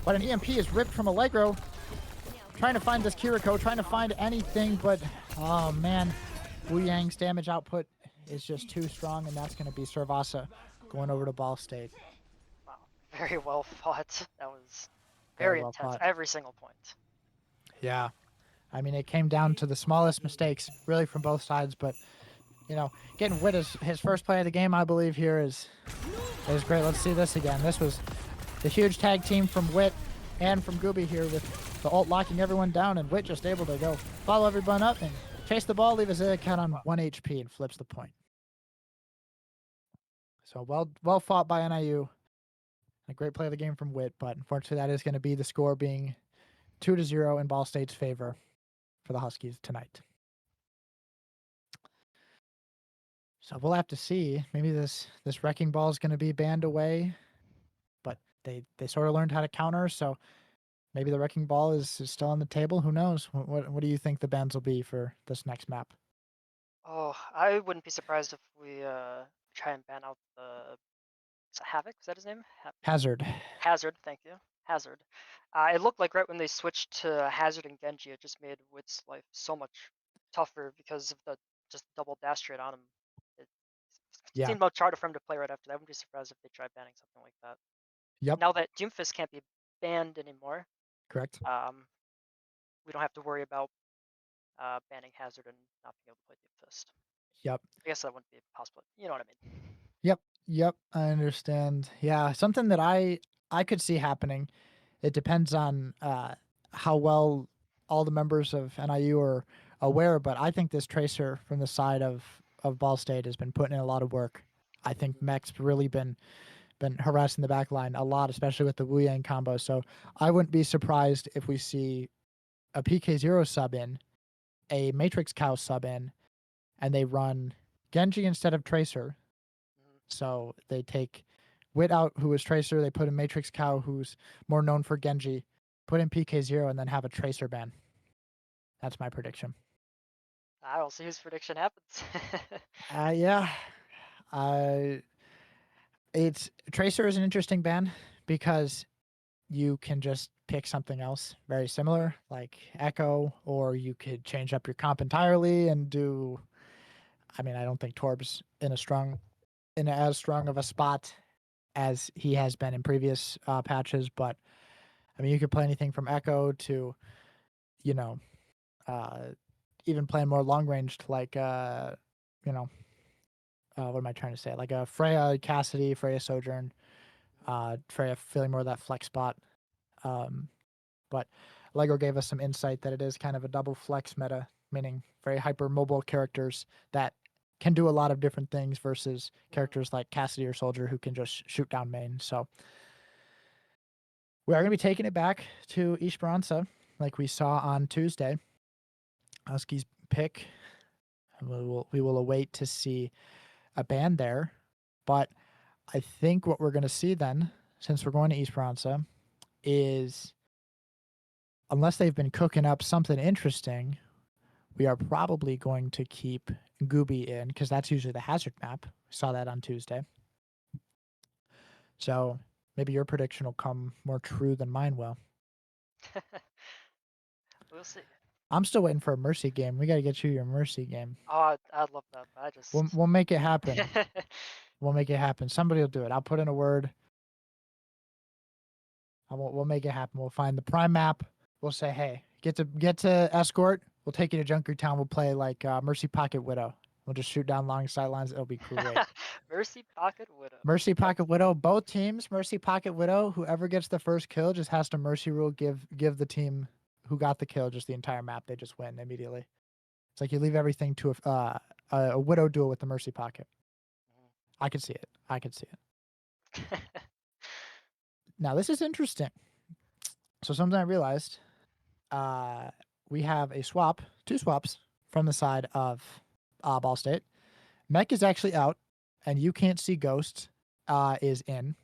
But an EMP is ripped from Allegro. Trying to find this Kiriko, trying to find anything, but oh man, Wu Yang's damage output is just too strong, and that's going to be Servasa going over to Ball State. Wow, very well fought. That was very intense, fought. Every single point. Yeah, I mean, it came down to the smallest mistakes, really, from both sides, but you know, getting Wit his first play of the game, I believe, here is great. Let's see this again. This was the huge tag team from Wit and from Gooby here with the ult locking everyone down, and Wit just able to go follow everyone up and chase the ball, leave his account on 1 HP, and flips the point. So well fought by NIU. A great play of the game from Wit, but unfortunately that is going to be the score, being 2-0 in Ball State's favor for the Huskies tonight. So we'll have to see. Maybe this Wrecking Ball is going to be banned away, but they sort of learned how to counter, so maybe the Wrecking Ball is still on the table. Who knows? What do you think the bans will be for this next map? Oh, I wouldn't be surprised if we try and ban out the Havoc. Is that his name? Hazard. Hazard. Thank you. Hazard. It looked like right when they switched to Hazard and Genji, it just made Wit's life so much tougher because of the just double dash straight on him. It seemed much harder for him to play right after that. I wouldn't be surprised if they tried banning something like that. Yep. Now that Doomfist can't be banned anymore. Correct. We don't have to worry about banning Hazard and not being able to play Doomfist. Yep. I guess that wouldn't be possible. You know what I mean? Yep. I understand. Yeah, something that I could see happening. It depends on how well all the members of NIU are aware, but I think this Tracer from the side of Ball State has been putting in a lot of work. I think Mech's really been harassing the back line a lot, especially with the Wu Yang combo. So I wouldn't be surprised if we see a PK0 sub in, a Matrix Cow sub in, and they run Genji instead of Tracer. So they take Wit out, who is Tracer. They put in Matrix Cow, who's more known for Genji. Put in PK0, and then have a Tracer ban. That's my prediction. I don't see whose prediction happens. Yeah. Tracer is an interesting ban because you can just pick something else very similar, like Echo, or you could change up your comp entirely and do. I mean, I don't think Torb's in as strong of a spot as he has been in previous patches, but I mean, you could play anything from Echo to, even playing more long ranged, like what am I trying to say? Like a Freya Cassidy, Freya Sojourn, Freya feeling more of that flex spot. But Lego gave us some insight that it is kind of a double flex meta, meaning very hyper mobile characters that can do a lot of different things versus characters like Cassidy or Soldier who can just shoot down main. So we are going to be taking it back to Esperanza like we saw on Tuesday. Huskies pick. We will await to see a ban there. But I think what we're going to see then, since we're going to Esperanza, is unless they've been cooking up something interesting, we are probably going to keep Gooby in because that's usually the Hazard map. We saw that on Tuesday. So maybe your prediction will come more true than mine will. We'll see. I'm still waiting for a Mercy game. We got to get you your Mercy game. Oh, I'd love that. But I just we'll make it happen. We'll make it happen. Somebody will do it. I'll put in a word. We'll make it happen. We'll find the prime map. We'll say, hey, get to Escort. We'll take you to Junkertown. We'll play like Mercy Pocket Widow. We'll just shoot down long sidelines. It'll be great. Mercy Pocket Widow. Mercy Pocket Widow. Both teams, Mercy Pocket Widow. Whoever gets the first kill just has to Mercy Rule give the who got the kill just the entire map. They just win immediately. It's like you leave everything to a Widow duel with the Mercy Pocket. I could see it. Now this is interesting. So something I realized, we have two swaps from the side of Ball State. Mech is actually out, and You Can't See Ghosts is in,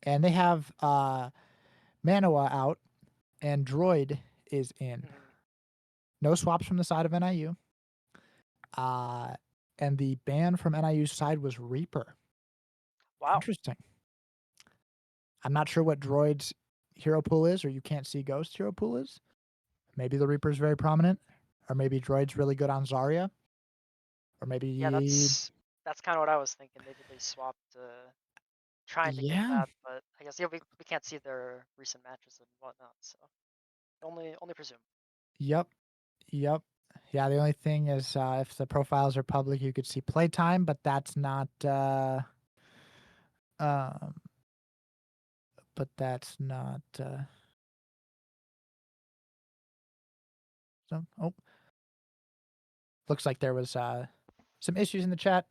and they have Manoa out, and Droid is in. Mhm. No swaps from the side of NIU. And the ban from NIU's side was Reaper. Wow. Interesting. I'm not sure what Droid's hero pool is, or You Can't See Ghost hero pool is. Maybe the Reaper's very prominent, or maybe Droid's really good on Zarya, or maybe Yeah, that's kind of what I was thinking. Maybe they swapped, trying to get yeah, that, but I guess yeah, we can't see their recent matches and whatnot, so only presume. yep, yep. Yeah, the only thing is if the profiles are public, you could see playtime, but that's not. Um, but that's not. Oh, looks like there was some issues in the chat.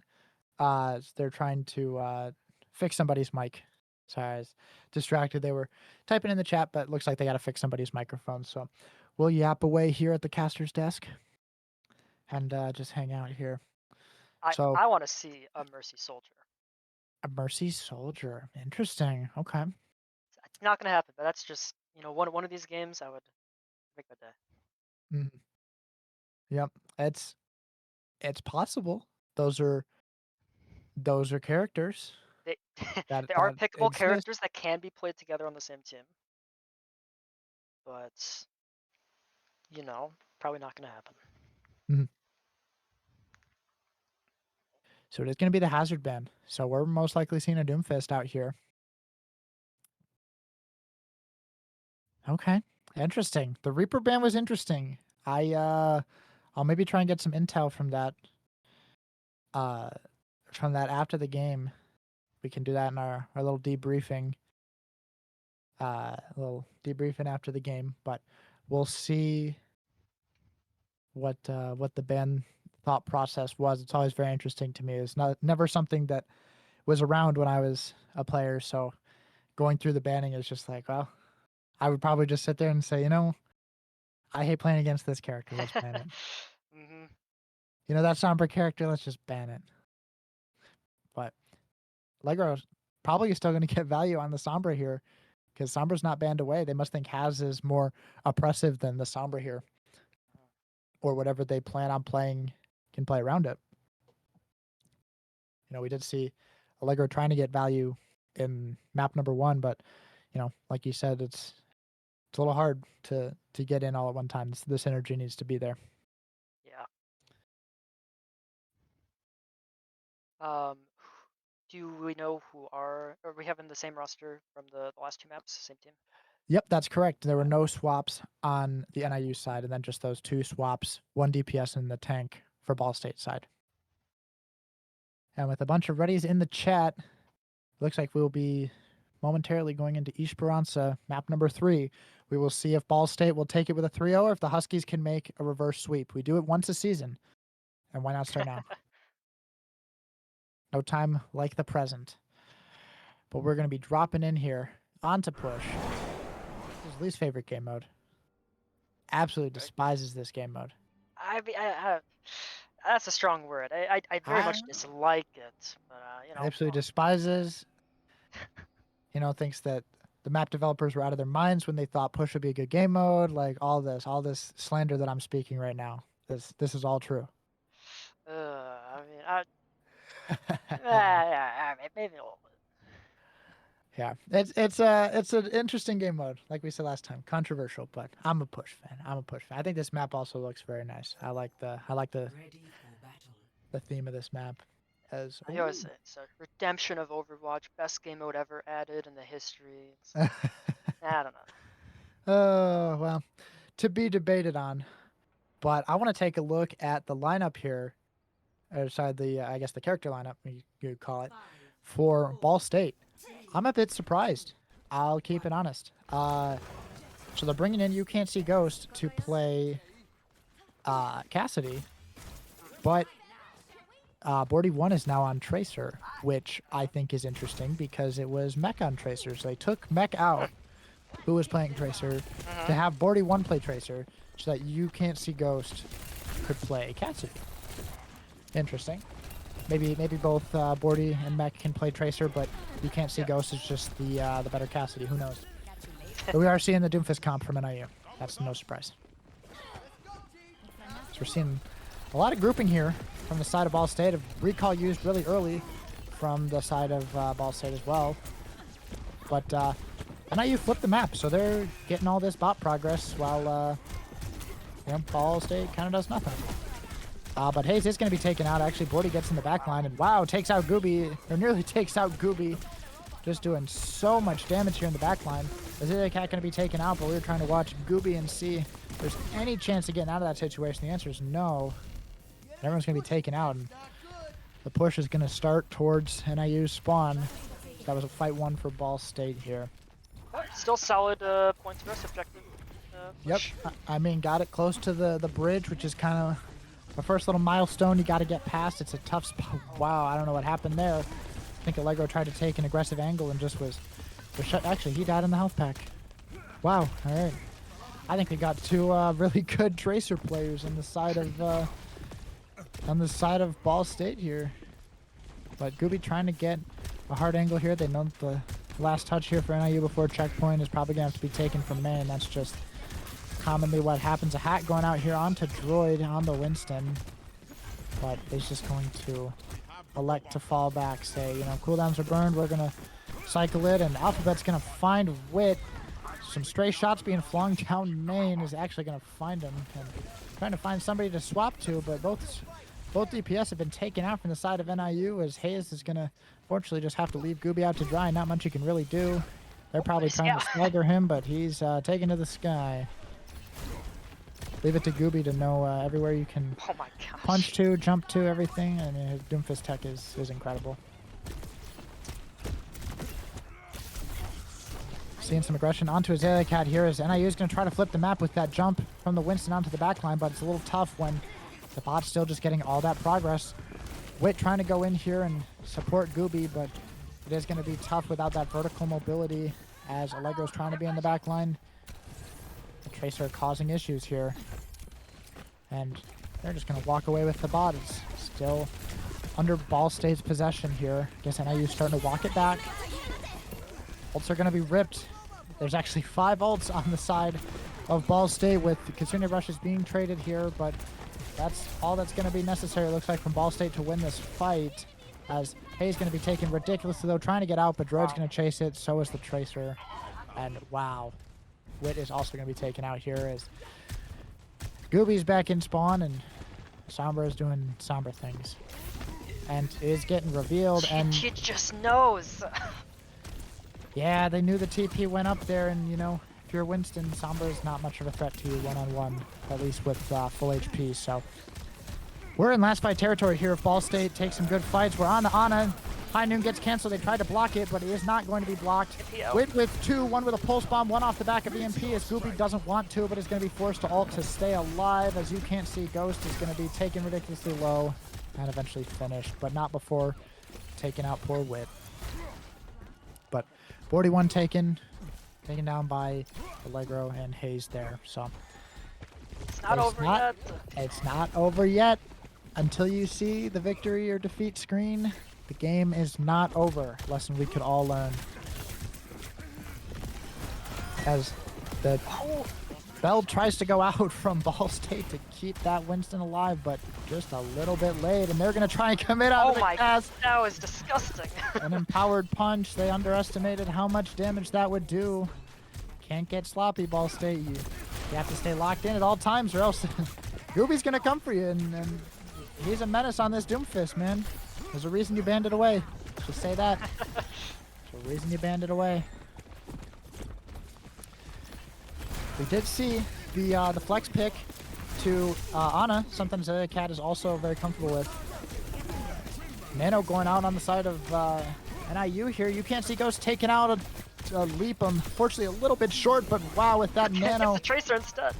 They're trying to fix somebody's mic. Sorry, I was distracted. They were typing in the chat, but it looks like they got to fix somebody's microphone. So we'll yap away here at the caster's desk and just hang out here. So I want to see a Mercy Soldier. a Mercy Soldier. Interesting. Okay. It's not gonna happen, but that's just one of these games I would make my day. Mhm. Yep. It's possible. Those are characters They that they are that pickable exist. characters that can be played together on the same team, but probably not gonna happen. Mhm. So it is going to be the hazard ban. So we're most likely seeing a Doomfist out here. Okay. Interesting. The Reaper ban was interesting. I'll maybe try and get some intel uh from that after the game. We can do that in our little debriefing. A little debriefing after the game, but we'll see what the ban thought process was. It's always very interesting to me. It's never something that was around when I was a player, so going through the banning is just like, well, I would probably just sit there and say, I hate playing against this character. Let's ban it. Mhm. That Sombra character. Let's just ban it. But Allegro probably is still going to get value on the Sombra here because Sombra's not banned away. They must think Haz is more oppressive than the Sombra here, or whatever they plan on playing can play around it. We did see Allegro trying to get value in map number 1, but like you said, it's a little hard to get in all at one time. This energy needs to be there. Yeah. Um, do we know who are we having the same roster from the last two maps, same team? Yep, that's correct. There were no swaps on the NIU side, and then just those 2 swaps, 1 DPS in the tank for Ball State side. And with a bunch of readies in the chat, looks like we'll be momentarily going into Esperanza, map number 3. We will see if Ball State will take it with a 3-0 or if the Huskies can make a reverse sweep. We do it once a season, and why not start now? No time like the present. But we're going to be dropping in here onto push. This is his least favorite game mode. Absolutely despises this game mode. That's a strong word. I very I much dislike it, but absolutely despises. Thinks that the map developers were out of their minds when they thought push would be a good game mode. Like all this slander that I'm speaking right now. This is all true. I mean, maybe a little bit. Yeah, it's an interesting game mode, like we said last time. Controversial, but I'm a push fan. I think this map also looks very nice. I like the theme of this map. As I always say it's a redemption of Overwatch, best game mode ever added in the history. I don't know. Oh well, to be debated on. But I want to take a look at the lineup here, or sorry, I guess the character lineup you call it, for Ball State. I'm a bit surprised. I'll keep it honest. So they're bringing in You Can't See Ghost to play Cassidy, but Bordy 1 is now on Tracer, which I think is interesting because it was Mech on Tracer. So they took Mech out, who was playing Tracer, to have Bordy 1 play Tracer so that You Can't See Ghost could play Cassidy. Interesting. Maybe both Bordy and Mech can play Tracer, but you can't see Ghost. It's just the better Cassidy. Who knows? But we are seeing the Doomfist comp from NIU. That's no surprise. So we're seeing a lot of grouping here from the side of Ball State. A recall used really early from the side of Ball State as well. But NIU flipped the map, so they're getting all this bot progress while Ball State kind of does nothing. But Hayes is going to be taken out. Actually, Bordy gets in the back line and wow, takes out Gooby, or nearly takes out Gooby. Just doing so much damage here in the back line. Azalea Cat going to be taken out, but we were trying to watch Gooby and see if there's any chance of getting out of that situation. The answer is no. Everyone's going to be taken out, and the push is going to start towards NIU's spawn. So that was a fight one for Ball State here. Still solid points for us, objective. Yep, I mean, got it close to the bridge, which is kind of the first little milestone you got to get past. It's a tough spot. Wow, I don't know what happened there. I think Allegro tried to take an aggressive angle and just was shut. Actually, he died in the health pack. Wow, all right. I think we got two really good Tracer players on the side of Ball State here. But Gooby trying to get a hard angle here. They know that the last touch here for NIU before checkpoint is probably going to have to be taken from main. That's just commonly what happens. A hack going out here onto Droid on the Winston. But he's just going to elect to fall back, say, cooldowns are burned, we're going to cycle it, and Alphabet's going to find Wit. Some stray shots being flung down main is actually going to find him, and trying to find somebody to swap to, but both DPS have been taken out from the side of NIU, as Hayes is going to fortunately just have to leave Gooby out to dry. Not much you can really do. They're probably trying to stagger him, but he's taken to the sky. Leave it to Gooby to know everywhere you can punch to, jump to, everything. I mean, his Doomfist tech is incredible. Seeing some aggression onto Azalea Cat here as NIU is going to try to flip the map with that jump from the Winston onto the backline, but it's a little tough when the bot's still just getting all that progress. Wit trying to go in here and support Gooby, but it is going to be tough without that vertical mobility as Allegro's trying to be in the backline. The Tracer causing issues here. And they're just going to walk away with the bot. It's still under Ball State's possession here. I guess NIU's starting to walk it back. Ults are going to be ripped. There's actually 5 ults on the side of Ball State with Kitsune Rushes being traded here, but that's all that's going to be necessary, it looks like, from Ball State to win this fight. As Hayes going to be taken ridiculously, though, trying to get out, but Droid's going to chase it. So is the Tracer. And wow. Wit is also going to be taken out here as Gooby's back in spawn and Sombra is doing Sombra things. And it is getting revealed, and he just knows. Yeah, they knew the TP went up there, and if you're Winston, Sombra is not much of a threat to you one-on-one, at least with full HP. So we're in last fight territory here. If Ball State takes some good fights, we're on the Ana. High Noon gets canceled. They tried to block it, but it is not going to be blocked. Wit with 2, 1 with a pulse bomb, 1 off the back of EMP as Gooby doesn't want to, but is going to be forced to ult to stay alive. As you can't see, Ghost is going to be taken ridiculously low and eventually finished, but not before taking out poor Wit. But 41 taken down by Allegro and Hayes there. So it's not over yet. It's not over yet until you see the victory or defeat screen. The game is not over. Lesson we could all learn. As the bell tries to go out from Ball State to keep that Winston alive, but just a little bit late, and they're going to try and commit out of the cast. That was disgusting. An empowered punch. They underestimated how much damage that would do. Can't get sloppy, Ball State. You have to stay locked in at all times, or else Gooby's going to come for you, and he's a menace on this Doomfist, man. There's a reason you banned it away. Just say that. There's a reason you banned it away. We did see the flex pick to Ana, something Azalea Cat is also very comfortable with. Nano going out on the side of NIU here. You can't see Ghost taking out a leap. Unfortunately, a little bit short, but wow, with that Nano. It's the Tracer instead.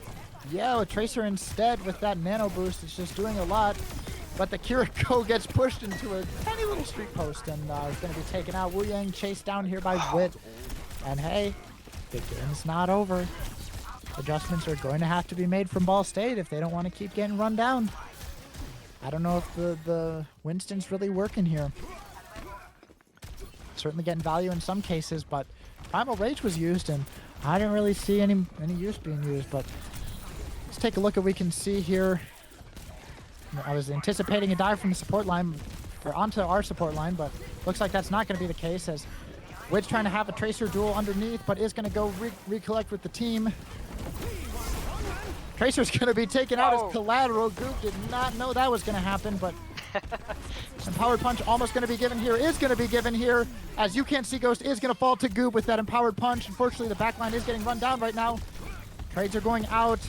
Yeah, with Tracer instead with that Nano boost, it's just doing a lot. But the Kiriko gets pushed into a tiny little street post and is going to be taken out. Wu Yang chased down here by Wit. And hey, the game's not over. Adjustments are going to have to be made from Ball State if they don't want to keep getting run down. I don't know if the Winston's really working here. Certainly getting value in some cases, but Primal Rage was used, and I didn't really see any use being used. But let's take a look at what we can see here. I was anticipating a dive from the support line, or onto our support line, but looks like that's not going to be the case, as Witch trying to have a Tracer duel underneath, but is going to go recollect with the team. Tracer's going to be taken out as collateral. Goop did not know that was going to happen, but Empowered Punch almost going to be given here, is going to be given here, as You Can't See Ghost is going to fall to Goop with that Empowered Punch. Unfortunately, the backline is getting run down right now. Trades are going out.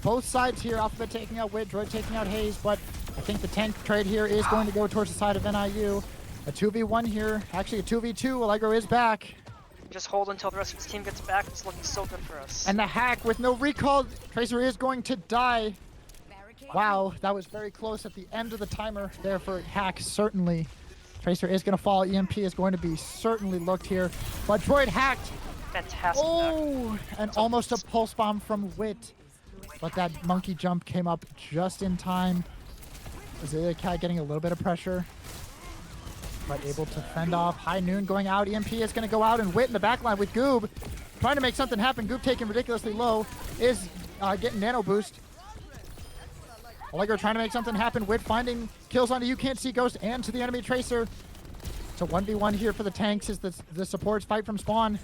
Both sides here, Alphabet taking out Wit, Droid taking out Haze, but I think the tank trade here is going to go towards the side of NIU. A 2v1 here, actually a 2v2, Allegro is back. Just hold until the rest of his team gets back. It's looking so good for us. And the hack with no recall, Tracer is going to die. Wow, that was very close at the end of the timer there for hack, certainly. Tracer is going to fall, EMP is going to be certainly looked here, but Droid hacked. Fantastic. Oh, and almost a pulse bomb from Wit. But that monkey jump came up just in time. Azalea Cat getting a little bit of pressure, but able to fend off. High Noon going out. EMP is going to go out, and Wit in the backline with Goob trying to make something happen. Goob taking ridiculously low, is getting nano boost. Allegro trying to make something happen. Wit finding kills onto You Can't See Ghost and to the enemy Tracer. It's a 1v1 here for the tanks as the supports fight from spawn.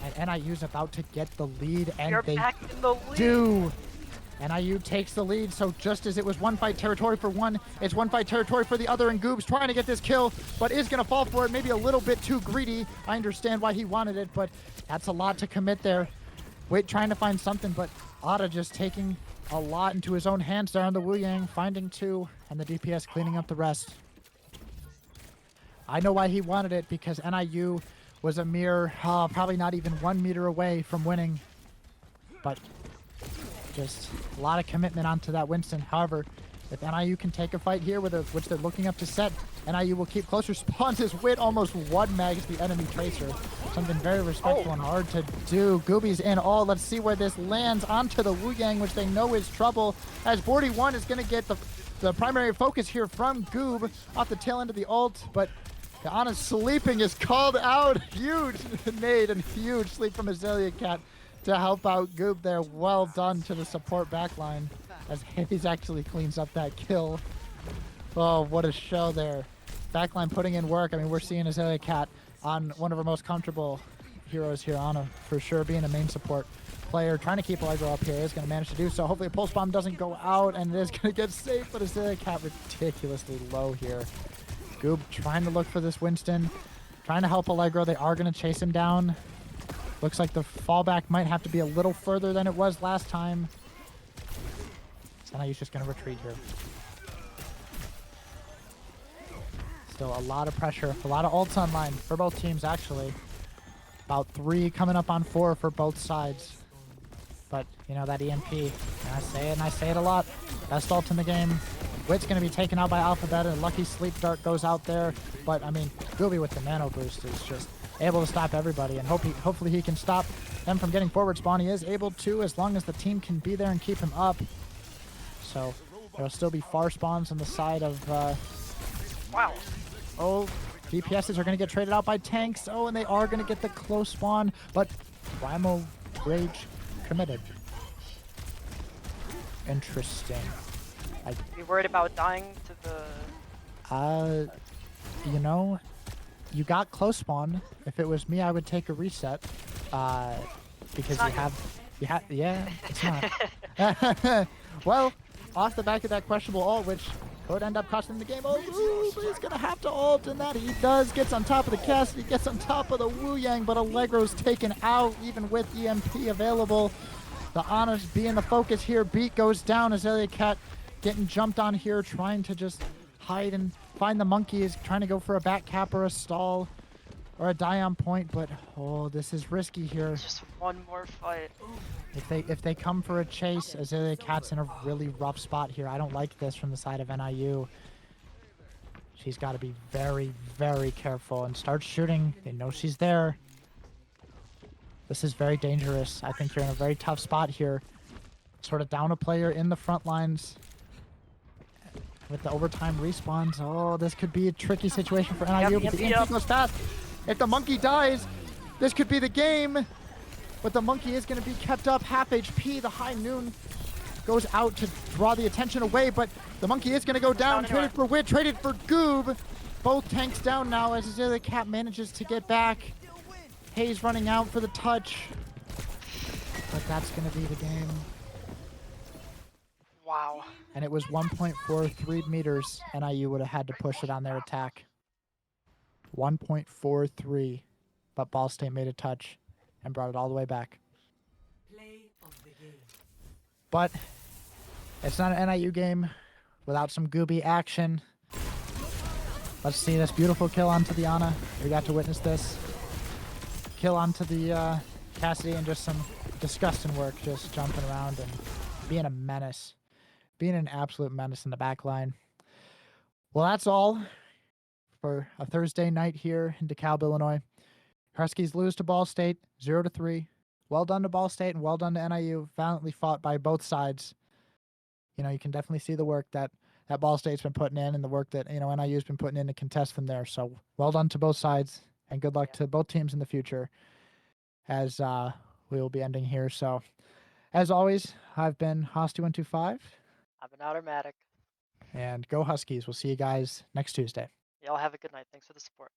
And NIU's about to get the lead, and they do. NIU takes the lead, so just as it was one fight territory for one, it's one fight territory for the other, and Goob's trying to get this kill, but is going to fall for it, maybe a little bit too greedy. I understand why he wanted it, but that's a lot to commit there. Wait, trying to find something, but Ada just taking a lot into his own hands there on the Wu Yang, finding two, and the DPS cleaning up the rest. I know why he wanted it, because NIU was a mere, probably not even 1 meter away from winning, but just a lot of commitment onto that Winston. However, if NIU can take a fight here, which they're looking up to set, NIU will keep closer. Spawns his Wit almost one mags the enemy Tracer. Something very respectful and hard to do. Gooby's in all. Let's see where this lands onto the Wu Yang, which they know is trouble, as 41 is going to get the primary focus here from Goob off the tail end of the ult, but the honest sleeping is called out. Huge nade and huge sleep from Azalea Cat to help out Goob there. Well done to the support backline, as Haze actually cleans up that kill. Oh, what a show there. Backline putting in work. I mean, we're seeing Azalea Cat on one of our most comfortable heroes here, Ana, for sure, being a main support player. Trying to keep Allegro up here, is going to manage to do so. Hopefully a pulse bomb doesn't go out, and it is going to get safe, but Azalea Cat ridiculously low here. Goob trying to look for this Winston, trying to help Allegro. They are going to chase him down. Looks like the fallback might have to be a little further than it was last time. So now he's just going to retreat here. Still a lot of pressure, a lot of ults online for both teams, actually. About 3 coming up on 4 for both sides. But, you know, that EMP, and I say it and I say it a lot, best ult in the game. Wit's going to be taken out by Alphabet, and Lucky Sleep Dart goes out there. But, I mean, Gooby with the nano boost is just able to stop everybody, and hopefully he can stop them from getting forward spawn. He is able to, as long as the team can be there and keep him up. So there'll still be far spawns on the side of wow. Oh, DPSs are going to get traded out by tanks. Oh, and they are going to get the close spawn, but Primal Rage committed. Interesting. You worried about dying to the... You know, you got close spawn. If it was me, I would take a reset. Because yeah, it's not. Well, off the back of that questionable ult, which could end up costing the game. Oh, ooh, but he's gonna have to ult, and that he does. Gets on top of the cast, he gets on top of the Wu Yang, but Allegro's taken out, even with EMP available. The Honors being the focus here. Beat goes down. Azalea Cat getting jumped on here, trying to just hide and find the monkeys, trying to go for a back cap or a stall or a die on point, but oh, this is risky here. Just one more fight. If they come for a chase, Azalea Cat's in a really rough spot here. I don't like this from the side of NIU. She's got to be very, very careful and start shooting. They know she's there. This is very dangerous. I think you're in a very tough spot here. Sort of down a player in the front lines. with the overtime respawns. Oh, this could be a tricky situation for NIU, but the EMP goes fast. If the monkey dies, this could be the game. But the monkey is going to be kept up half HP. The high noon goes out to draw the attention away, but the monkey is going to go down. Traded for Wit, traded for Goob. Both tanks down now as the cat manages to get back. Hayes running out for the touch. But that's going to be the game. Wow. And it was 1.43 meters. NIU would have had to push it on their attack. 1.43. But Ball State made a touch and brought it all the way back. But it's not an NIU game without some gooby action. Let's see this beautiful kill onto the Ana. We got to witness this. Kill onto the Cassidy, and just some disgusting work, just jumping around and being a menace. Being an absolute menace in the back line. Well, that's all for a Thursday night here in DeKalb, Illinois. Huskies lose to Ball State 0-3. Well done to Ball State and well done to NIU. Valiantly fought by both sides. You know, you can definitely see the work that Ball State's been putting in and the work that, NIU's been putting in to contest from there. So well done to both sides and good luck to both teams in the future as we will be ending here. So as always, I've been Hosty125. I've been Automatic. And go Huskies. We'll see you guys next Tuesday. Y'all have a good night. Thanks for the support.